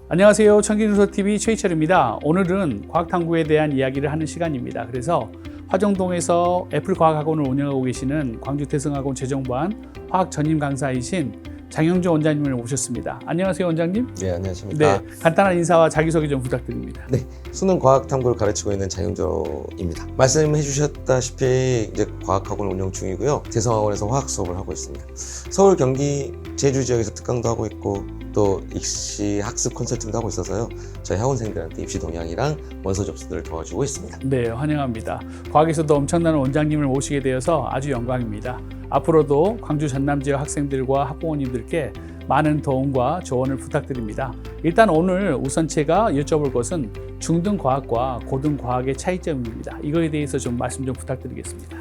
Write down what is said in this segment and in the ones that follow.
안녕하세요. 청기누소TV 최희철입니다. 오늘은 과학탐구에 대한 이야기를 하는 시간입니다. 그래서 화정동에서 애플과학학원을 운영하고 계시는 광주대성학원 재정반 화학 전임 강사이신 장영조 원장님을 모셨습니다. 안녕하세요, 원장님. 네, 안녕하십니까. 네, 간단한 인사와 자기소개 좀 부탁드립니다. 네, 수능 과학 탐구를 가르치고 있는 장영조입니다. 말씀해 주셨다시피 이제 과학학원 운영 중이고요. 대성학원에서 화학 수업을 하고 있습니다. 서울, 경기, 제주 지역에서 특강도 하고 있고 또 입시 학습 컨설팅도 하고 있어서요. 저희 학원생들한테 입시 동향이랑 원서 접수들을 도와주고 있습니다. 네, 환영합니다. 과학에서도 엄청난 원장님을 모시게 되어서 아주 영광입니다. 앞으로도 광주 전남 지역 학생들과 학부모님들께 많은 도움과 조언을 부탁드립니다. 일단 오늘 우선 제가 여쭤볼 것은 중등과학과 고등과학의 차이점입니다. 이거에 대해서 좀 말씀 좀 부탁드리겠습니다.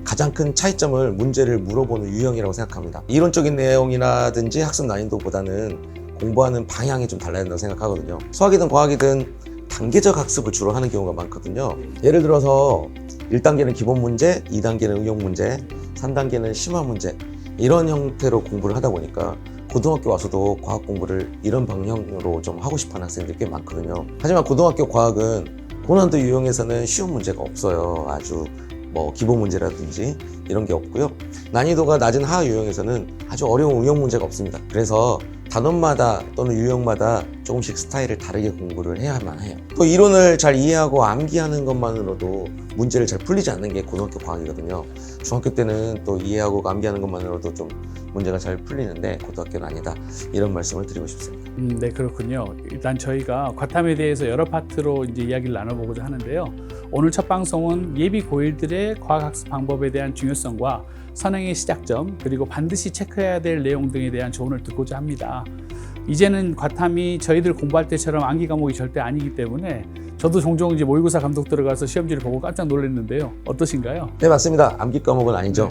가장 큰 차이점을 문제를 물어보는 유형이라고 생각합니다. 이론적인 내용이라든지 학습 난이도보다는 공부하는 방향이 좀 달라야 된다고 생각하거든요. 수학이든 과학이든 단계적 학습을 주로 하는 경우가 많거든요. 예를 들어서 1단계는 기본 문제, 2단계는 응용 문제, 3단계는 심화 문제, 이런 형태로 공부를 하다 보니까 고등학교 와서도 과학 공부를 이런 방향으로 좀 하고 싶어하는 학생들이 꽤 많거든요. 하지만 고등학교 과학은 고난도 유형에서는 쉬운 문제가 없어요. 아주 기본 문제라든지 이런 게 없고요. 난이도가 낮은 하하 유형에서는 아주 어려운 응용 문제가 없습니다. 그래서 단원마다 또는 유형마다 조금씩 스타일을 다르게 공부를 해야만 해요. 또 이론을 잘 이해하고 암기하는 것만으로도 문제를 잘 풀리지 않는 게 고등학교 과학이거든요. 중학교 때는 또 이해하고 암기하는 것만으로도 좀 문제가 잘 풀리는데 고등학교는 아니다. 이런 말씀을 드리고 싶습니다. 네, 그렇군요. 일단 저희가 과탐에 대해서 여러 파트로 이제 이야기를 나눠보고자 하는데요. 오늘 첫 방송은 예비 고1들의 과학학습 방법에 대한 중요성과 선행의 시작점, 그리고 반드시 체크해야 될 내용 등에 대한 조언을 듣고자 합니다. 이제는 과탐이 저희들 공부할 때처럼 암기 과목이 절대 아니기 때문에 저도 종종 이제 모의고사 감독 들어가서 시험지를 보고 깜짝 놀랐는데요. 어떠신가요? 네, 맞습니다. 암기 과목은 아니죠.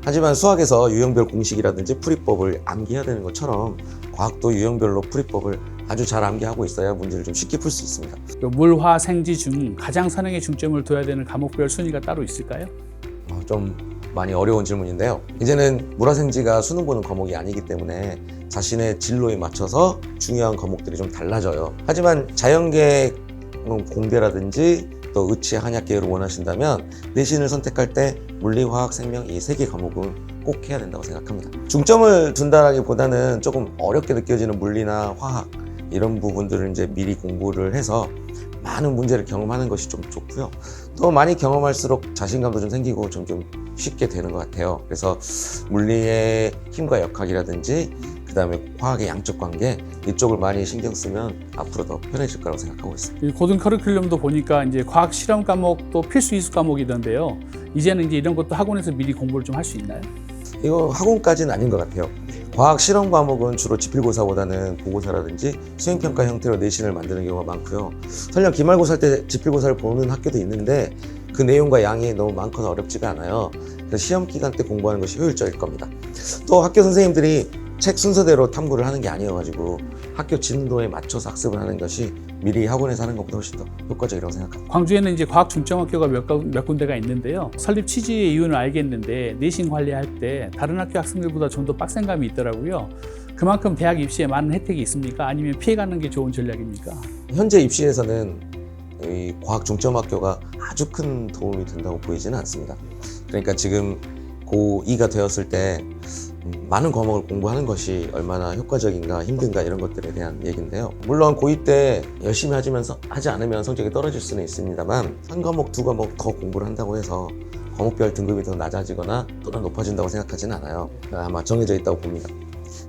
하지만 수학에서 유형별 공식이라든지 풀이법을 암기해야 되는 것처럼 과학도 유형별로 풀이법을 아주 잘 암기하고 있어야 문제를 좀 쉽게 풀 수 있습니다. 물, 화, 생지 중 가장 선행에 중점을 둬야 되는 과목별 순위가 따로 있을까요? 좀 많이 어려운 질문인데요. 이제는 물화생지가 수능 보는 과목이 아니기 때문에 자신의 진로에 맞춰서 중요한 과목들이 좀 달라져요. 하지만 자연계 공대라든지 또 의치 한약계를 원하신다면 내신을 선택할 때 물리, 화학, 생명 이 3개 과목은 꼭 해야 된다고 생각합니다. 중점을 둔다라기보다는 조금 어렵게 느껴지는 물리나 화학 이런 부분들을 이제 미리 공부를 해서 많은 문제를 경험하는 것이 좀 좋고요. 또 많이 경험할수록 자신감도 좀 생기고 좀 쉽게 되는 것 같아요. 그래서 물리의 힘과 역학이라든지 그 다음에 화학의 양적 관계 이쪽을 많이 신경 쓰면 앞으로 더 편해질 거라고 생각하고 있습니다. 고등 커리큘럼도 보니까 이제 과학 실험 과목도 필수 이수 과목이던데요. 이제는 이제 이런 것도 학원에서 미리 공부를 좀 할 수 있나요? 이거 학원까지는 아닌 것 같아요. 과학 실험 과목은 주로 지필고사보다는 보고사라든지 수행평가 형태로 내신을 만드는 경우가 많고요. 설령 기말고사 때 지필고사를 보는 학교도 있는데 그 내용과 양이 너무 많거나 어렵지가 않아요. 그래서 시험 기간 때 공부하는 것이 효율적일 겁니다. 또 학교 선생님들이 책 순서대로 탐구를 하는 게 아니어가지고 학교 진도에 맞춰서 학습을 하는 것이 미리 학원에서 하는 것보다 훨씬 더 효과적이라고 생각합니다. 광주에는 이제 과학 중점학교가 몇 군데가 있는데요. 설립 취지의 이유는 알겠는데 내신 관리할 때 다른 학교 학생들보다 좀 더 빡센 감이 있더라고요. 그만큼 대학 입시에 많은 혜택이 있습니까? 아니면 피해가는 게 좋은 전략입니까? 현재 입시에서는 이 과학 중점학교가 아주 큰 도움이 된다고 보이지는 않습니다. 그러니까 지금 고2가 되었을 때 많은 과목을 공부하는 것이 얼마나 효과적인가 힘든가 이런 것들에 대한 얘기인데요. 물론 고2 때 열심히 하지 않으면 성적이 떨어질 수는 있습니다만 한 과목, 두 과목 더 공부를 한다고 해서 과목별 등급이 더 낮아지거나 또는 높아진다고 생각하지는 않아요. 아마 정해져 있다고 봅니다.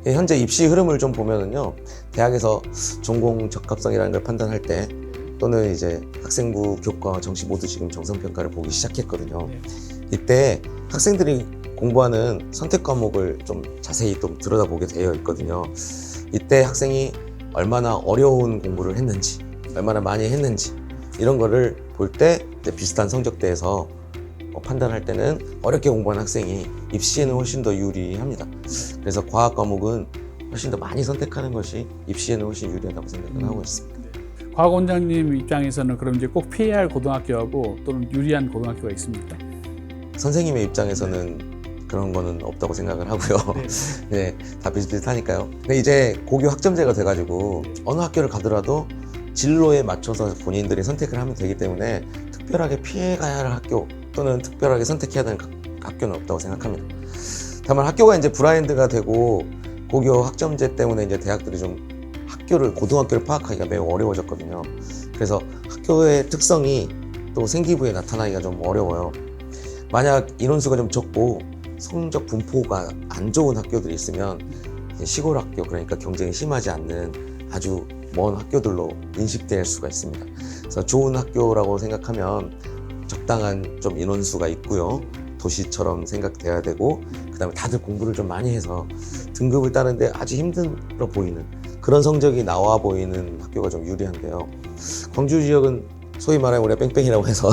현재 입시 흐름을 좀 보면은요, 대학에서 전공 적합성이라는 걸 판단할 때 또는 이제 학생부, 교과, 정시 모두 지금 정성평가를 보기 시작했거든요. 이때 학생들이 공부하는 선택 과목을 좀 자세히 좀 들여다보게 되어 있거든요. 이때 학생이 얼마나 어려운 공부를 했는지, 얼마나 많이 했는지 이런 거를 볼 때 비슷한 성적대에서 판단할 때는 어렵게 공부한 학생이 입시에는 훨씬 더 유리합니다. 그래서 과학 과목은 훨씬 더 많이 선택하는 것이 입시에는 훨씬 유리하다고 생각을 하고 있습니다. 과학 원장님 입장에서는 그럼 이제 꼭 피해야 할 고등학교하고 또는 유리한 고등학교가 있습니까? 선생님의 입장에서는 그런 거는 없다고 생각을 하고요. 네. 네, 다 비슷비슷하니까요. 근데 이제 고교 학점제가 돼가지고 어느 학교를 가더라도 진로에 맞춰서 본인들이 선택을 하면 되기 때문에 특별하게 피해가야 할 학교 또는 특별하게 선택해야 되는 학교는 없다고 생각합니다. 다만 학교가 이제 브라인드가 되고 고교 학점제 때문에 이제 대학들이 좀 고등학교를 파악하기가 매우 어려워졌거든요. 그래서 학교의 특성이 또 생기부에 나타나기가 좀 어려워요. 만약 인원수가 좀 적고 성적 분포가 안 좋은 학교들이 있으면 시골 학교, 그러니까 경쟁이 심하지 않는 아주 먼 학교들로 인식될 수가 있습니다. 그래서 좋은 학교라고 생각하면 적당한 좀 인원수가 있고요. 도시처럼 생각돼야 되고, 그 다음에 다들 공부를 좀 많이 해서 등급을 따는데 아주 힘들어 보이는 그런 성적이 나와 보이는 학교가 좀 유리한데요. 광주 지역은 소위 말하면 우리가 뺑뺑이라고 해서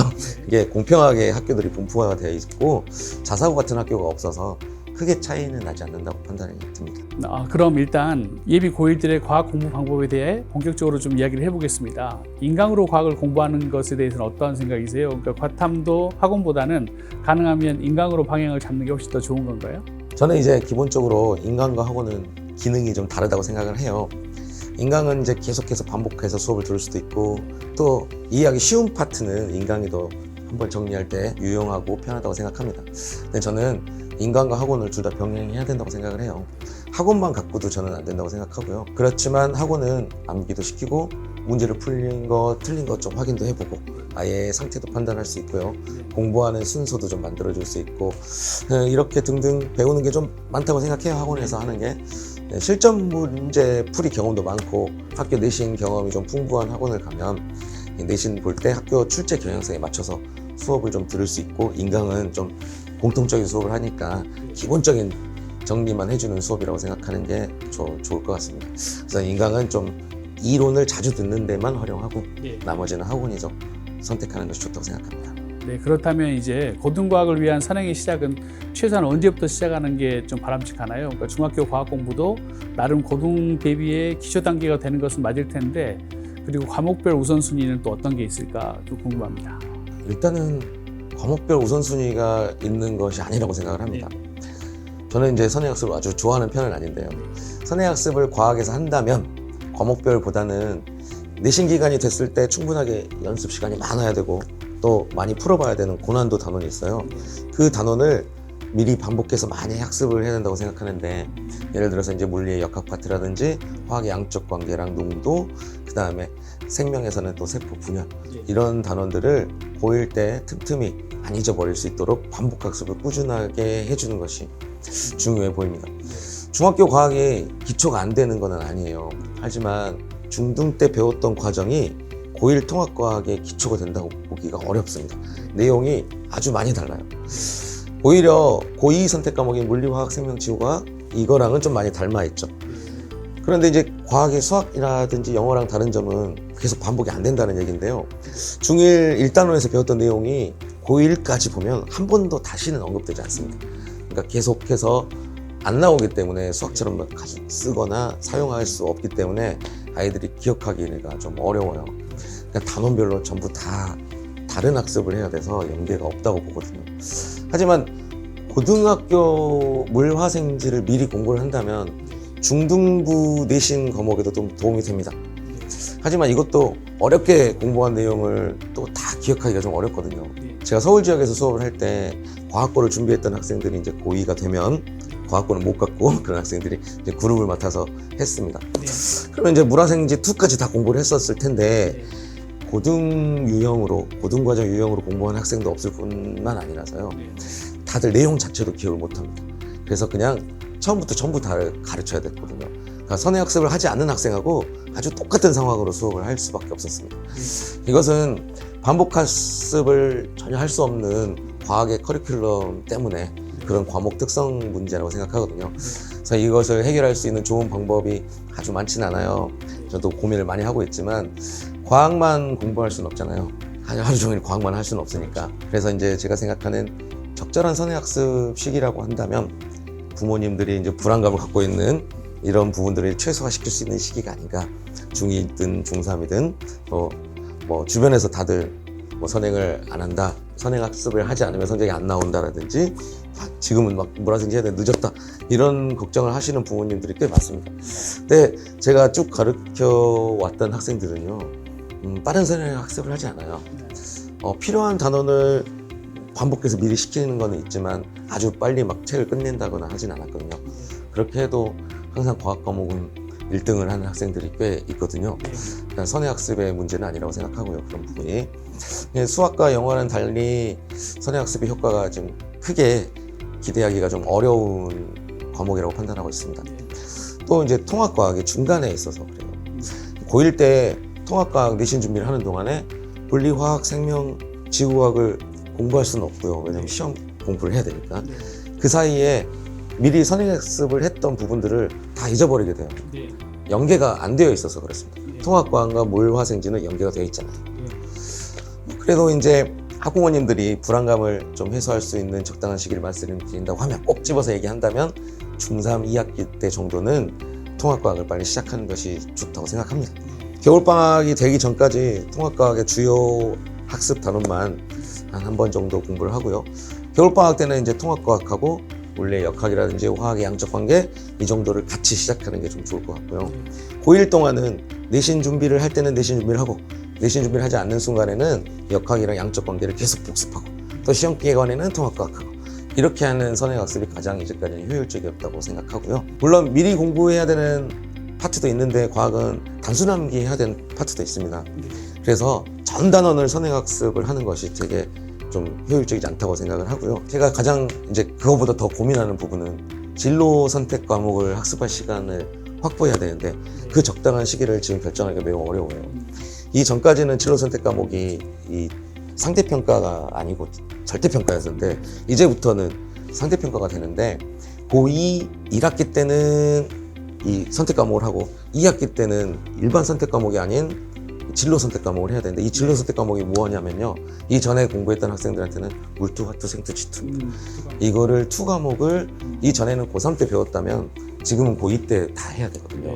이게 공평하게 학교들이 분포가 되어 있고 자사고 같은 학교가 없어서 크게 차이는 나지 않는다고 판단이 듭니다. 그럼 일단 예비 고1들의 과학 공부 방법에 대해 본격적으로 좀 이야기를 해보겠습니다. 인강으로 과학을 공부하는 것에 대해서는 어떤 생각이세요? 그러니까 과탐도 학원보다는 가능하면 인강으로 방향을 잡는 게 훨씬 더 좋은 건가요? 저는 이제 기본적으로 인강과 학원은 기능이 좀 다르다고 생각을 해요. 인강은 이제 계속해서 반복해서 수업을 들을 수도 있고, 또 이해하기 쉬운 파트는 인강이 더 한번 정리할 때 유용하고 편하다고 생각합니다. 근데 저는 인강과 학원을 둘 다 병행해야 된다고 생각을 해요. 학원만 갖고도 저는 안 된다고 생각하고요. 그렇지만 학원은 암기도 시키고 문제를 풀린 거 틀린 것 좀 확인도 해보고 아예 상태도 판단할 수 있고요. 공부하는 순서도 좀 만들어줄 수 있고, 이렇게 등등 배우는 게 좀 많다고 생각해요. 학원에서 하는 게. 실전 문제 풀이 경험도 많고 학교 내신 경험이 좀 풍부한 학원을 가면 내신 볼 때 학교 출제 경향성에 맞춰서 수업을 좀 들을 수 있고, 인강은 좀 공통적인 수업을 하니까 기본적인 정리만 해주는 수업이라고 생각하는 게 좋을 것 같습니다. 그래서 인강은 좀 이론을 자주 듣는 데만 활용하고 나머지는 학원이 좀 선택하는 것이 좋다고 생각합니다. 네, 그렇다면 이제 고등과학을 위한 선행의 시작은 최소한 언제부터 시작하는 게 좀 바람직하나요? 그러니까 중학교 과학 공부도 나름 고등 대비의 기초 단계가 되는 것은 맞을 텐데, 그리고 과목별 우선순위는 또 어떤 게 있을까 좀 궁금합니다. 일단은 과목별 우선순위가 있는 것이 아니라고 생각을 합니다. 저는 이제 선행학습을 아주 좋아하는 편은 아닌데요. 선행학습을 과학에서 한다면 과목별보다는 내신 기간이 됐을 때 충분하게 연습 시간이 많아야 되고 또 많이 풀어봐야 되는 고난도 단원이 있어요. 그 단원을 미리 반복해서 많이 학습을 해야 된다고 생각하는데, 예를 들어서 이제 물리의 역학 파트라든지 화학의 양적 관계랑 농도, 그 다음에 생명에서는 또 세포 분열, 이런 단원들을 고1 때 틈틈이 안 잊어버릴 수 있도록 반복 학습을 꾸준하게 해주는 것이 중요해 보입니다. 중학교 과학이 기초가 안 되는 건 아니에요. 하지만 중등 때 배웠던 과정이 고1 통합과학의 기초가 된다고 보기가 어렵습니다. 내용이 아주 많이 달라요. 오히려 고2 선택 과목인 물리화학 생명치유과학 이거랑은 좀 많이 닮아 있죠. 그런데 이제 과학의 수학이라든지 영어랑 다른 점은 계속 반복이 안 된다는 얘기인데요. 중1 1단원에서 배웠던 내용이 고1까지 보면 한 번도 다시는 언급되지 않습니다. 그러니까 계속해서 안 나오기 때문에 수학처럼 쓰거나 사용할 수 없기 때문에 아이들이 기억하기가 좀 어려워요. 그러니까 단원별로 전부 다 다른 학습을 해야 돼서 연계가 없다고 보거든요. 하지만 고등학교 물화생지를 미리 공부를 한다면 중등부 내신 과목에도 좀 도움이 됩니다. 하지만 이것도 어렵게 공부한 내용을 또 다 기억하기가 좀 어렵거든요. 제가 서울 지역에서 수업을 할 때 과학고를 준비했던 학생들이 이제 고2가 되면 과학고는 못 갖고 그런 학생들이 이제 그룹을 맡아서 했습니다. 그러면 이제 물화생지 2까지 다 공부를 했었을 텐데 고등 과정 유형으로 공부하는 학생도 없을 뿐만 아니라서요. 다들 내용 자체도 기억을 못 합니다. 그래서 그냥 처음부터 전부 다 가르쳐야 됐거든요. 그러니까 선행학습을 하지 않는 학생하고 아주 똑같은 상황으로 수업을 할 수밖에 없었습니다. 이것은 반복학습을 전혀 할 수 없는 과학의 커리큘럼 때문에 그런 과목 특성 문제라고 생각하거든요. 그래서 이것을 해결할 수 있는 좋은 방법이 아주 많지는 않아요. 저도 고민을 많이 하고 있지만 과학만 공부할 수는 없잖아요. 하루 종일 과학만 할 수는 없으니까. 그래서 이제 제가 생각하는 적절한 선행학습 시기라고 한다면 부모님들이 이제 불안감을 갖고 있는 이런 부분들을 최소화시킬 수 있는 시기가 아닌가. 중2든 중3이든 뭐 주변에서 다들 뭐 선행을 안 한다, 선행학습을 하지 않으면 성적이 안 나온다라든지 지금은 막 몰아생지 해야 돼, 늦었다, 이런 걱정을 하시는 부모님들이 꽤 많습니다. 근데 제가 쭉 가르쳐 왔던 학생들은요, 빠른 선행 학습을 하지 않아요. 필요한 단원을 반복해서 미리 시키는 거는 있지만 아주 빨리 막 책을 끝낸다거나 하진 않았거든요. 그렇게 해도 항상 과학 과목은 1등을 하는 학생들이 꽤 있거든요. 그러니까 선행학습의 문제는 아니라고 생각하고요, 그런 부분이. 수학과 영어는 달리 선행학습의 효과가 좀 크게 기대하기가 좀 어려운 과목이라고 판단하고 있습니다. 또 이제 통합과학이 중간에 있어서 그래요. 고1 때 통합과학 내신 준비를 하는 동안에 물리, 화학, 생명, 지구과학을 공부할 수는 없고요. 왜냐면 시험 공부를 해야 되니까. 그 사이에 미리 선행학습을 했던 부분들을 다 잊어버리게 돼요. 연계가 안 되어 있어서 그렇습니다. 통합과학과 물화생지는 연계가 되어 있잖아요. 그래도 이제 학부모님들이 불안감을 좀 해소할 수 있는 적당한 시기를 말씀드린다고 하면, 꼭 집어서 얘기한다면 중3 2학기 때 정도는 통합과학을 빨리 시작하는 것이 좋다고 생각합니다. 겨울방학이 되기 전까지 통합과학의 주요 학습 단원만 한 번 정도 공부를 하고요. 겨울방학 때는 이제 통합과학하고 원래 역학이라든지 화학의 양적 관계, 이 정도를 같이 시작하는 게 좀 좋을 것 같고요. 고1 동안은 내신 준비를 할 때는 내신 준비를 하고, 내신 준비를 하지 않는 순간에는 역학이랑 양적 관계를 계속 복습하고, 또 시험 기간에는 통합과학하고, 이렇게 하는 선행학습이 가장 이제까지는 효율적이었다고 생각하고요. 물론 미리 공부해야 되는 파트도 있는데 과학은 단순함기 해야 되는 파트도 있습니다. 그래서 전 단원을 선행학습을 하는 것이 되게 좀 효율적이지 않다고 생각을 하고요. 제가 가장 이제 그거보다 더 고민하는 부분은 진로 선택 과목을 학습할 시간을 확보해야 되는데, 그 적당한 시기를 지금 결정하기가 매우 어려워요. 이 전까지는 진로 선택 과목이 이 상대평가가 아니고 절대평가였는데, 이제부터는 상대평가가 되는데, 고2 1학기 때는 이 선택 과목을 하고 2학기 때는 일반 선택 과목이 아닌 진로 선택 과목을 해야 되는데, 이 진로 선택 과목이 뭐냐면요, 이전에 공부했던 학생들한테는 물투, 화투, 생투, 지투, 이거를 투 과목을 이전에는 고3 때 배웠다면 지금은 고2 때 다 해야 되거든요.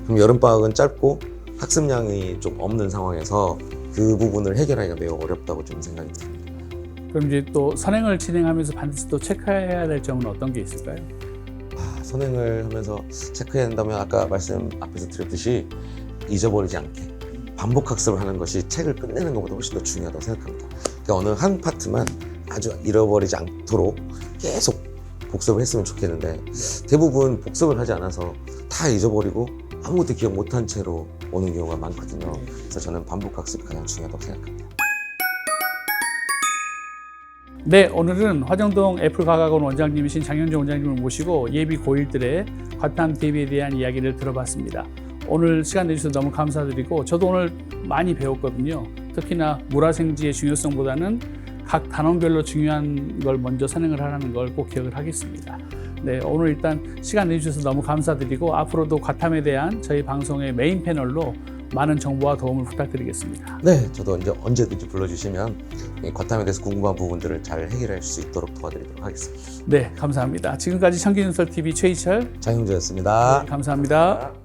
그럼 여름방학은 짧고 학습량이 좀 없는 상황에서 그 부분을 해결하기가 매우 어렵다고 좀 생각이 듭니다. 그럼 이제 또 선행을 진행하면서 반드시 또 체크해야 될 점은 어떤 게 있을까요? 선행을 하면서 체크해야 한다면, 아까 말씀 앞에서 드렸듯이 잊어버리지 않게 반복 학습을 하는 것이 책을 끝내는 것보다 훨씬 더 중요하다고 생각합니다. 그러니까 어느 한 파트만 아주 잃어버리지 않도록 계속 복습을 했으면 좋겠는데, 대부분 복습을 하지 않아서 다 잊어버리고 아무것도 기억 못한 채로 오는 경우가 많거든요. 그래서 저는 반복 학습이 가장 중요하다고 생각합니다. 네, 오늘은 화정동 애플과학원 원장님이신 장영준 원장님을 모시고 예비 고1들의 과탐 대비에 대한 이야기를 들어봤습니다. 오늘 시간 내주셔서 너무 감사드리고, 저도 오늘 많이 배웠거든요. 특히나 물화생지의 중요성보다는 각 단원별로 중요한 걸 먼저 선행을 하라는 걸 꼭 기억을 하겠습니다. 네, 오늘 일단 시간 내주셔서 너무 감사드리고, 앞으로도 과탐에 대한 저희 방송의 메인 패널로 많은 정보와 도움을 부탁드리겠습니다. 네, 저도 이제 언제든지 불러주시면 이 과탐에 대해서 궁금한 부분들을 잘 해결할 수 있도록 도와드리도록 하겠습니다. 네, 감사합니다. 지금까지 청기눈썰TV 최희철, 장영주였습니다. 감사합니다.